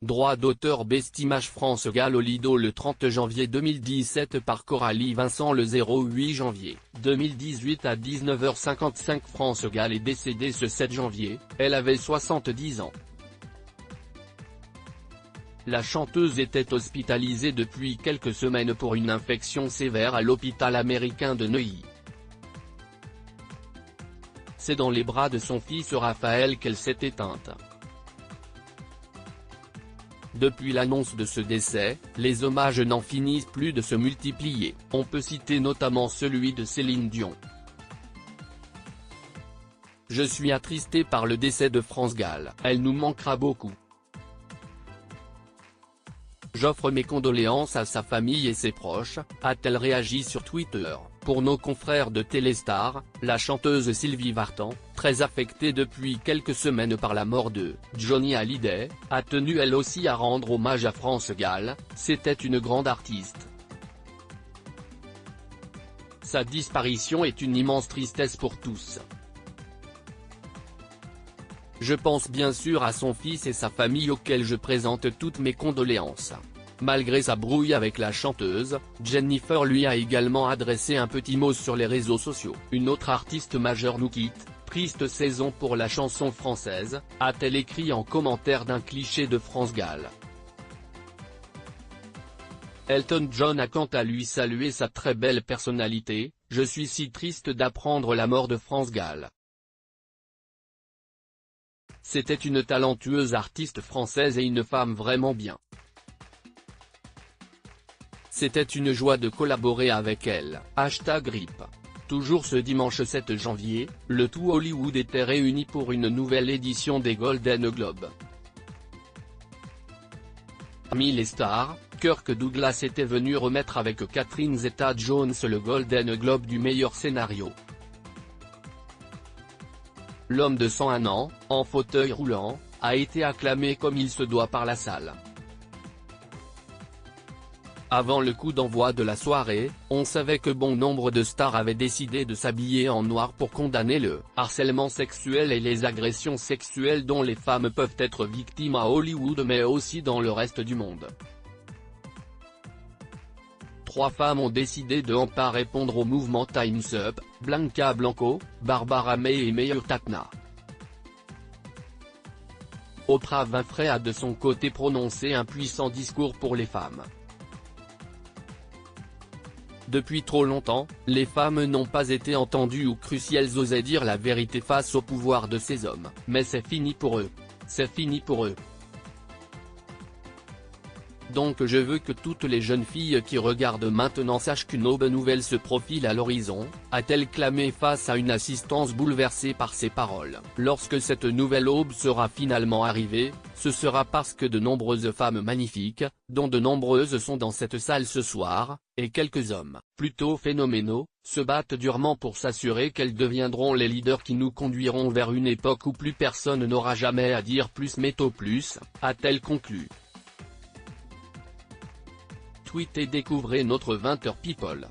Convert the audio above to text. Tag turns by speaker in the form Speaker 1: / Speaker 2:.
Speaker 1: Droit d'auteur Best Image France Gall au Lido le 30 janvier 2017 par Coralie Vincent le 08 janvier 2018 à 19h55 France Gall est décédée ce 7 janvier, elle avait 70 ans. La chanteuse était hospitalisée depuis quelques semaines pour une infection sévère à l'hôpital américain de Neuilly. C'est dans les bras de son fils Raphaël qu'elle s'est éteinte. Depuis l'annonce de ce décès, les hommages n'en finissent plus de se multiplier, on peut citer notamment celui de Céline Dion. Je suis attristé par le décès de France Gall, elle nous manquera beaucoup. J'offre mes condoléances à sa famille et ses proches, a-t-elle réagi sur Twitter. Pour nos confrères de Téléstar, la chanteuse Sylvie Vartan, très affectée depuis quelques semaines par la mort de Johnny Hallyday, a tenu elle aussi à rendre hommage à France Gall, c'était une grande artiste. Sa disparition est une immense tristesse pour tous. Je pense bien sûr à son fils et sa famille auxquels je présente toutes mes condoléances. Malgré sa brouille avec la chanteuse, Jennifer lui a également adressé un petit mot sur les réseaux sociaux. Une autre artiste majeure nous quitte, triste saison pour la chanson française, a-t-elle écrit en commentaire d'un cliché de France Gall. Elton John a quant à lui salué sa très belle personnalité, « Je suis si triste d'apprendre la mort de France Gall. C'était une talentueuse artiste française et une femme vraiment bien. C'était une joie de collaborer avec elle, #RIP. Toujours ce dimanche 7 janvier, le tout Hollywood était réuni pour une nouvelle édition des Golden Globes. Parmi les stars, Kirk Douglas était venu remettre avec Catherine Zeta-Jones le Golden Globe du meilleur scénario. L'homme de 101 ans, en fauteuil roulant, a été acclamé comme il se doit par la salle. Avant le coup d'envoi de la soirée, on savait que bon nombre de stars avaient décidé de s'habiller en noir pour condamner le harcèlement sexuel et les agressions sexuelles dont les femmes peuvent être victimes à Hollywood mais aussi dans le reste du monde. 3 femmes ont décidé de ne pas répondre au mouvement Time's Up, Blanca Blanco, Barbara May et Meyer Tatna. Oprah Winfrey a de son côté prononcé un puissant discours pour les femmes. Depuis trop longtemps, les femmes n'ont pas été entendues ou crues si elles osaient dire la vérité face au pouvoir de ces hommes, mais c'est fini pour eux. C'est fini pour eux. Donc je veux que toutes les jeunes filles qui regardent maintenant sachent qu'une aube nouvelle se profile à l'horizon, a-t-elle clamé face à une assistance bouleversée par ses paroles. Lorsque cette nouvelle aube sera finalement arrivée, ce sera parce que de nombreuses femmes magnifiques, dont de nombreuses sont dans cette salle ce soir, et quelques hommes, plutôt phénoménaux, se battent durement pour s'assurer qu'elles deviendront les leaders qui nous conduiront vers une époque où plus personne n'aura jamais à dire plus métaux plus, a-t-elle conclu. Tweet et découvrez notre 20h People.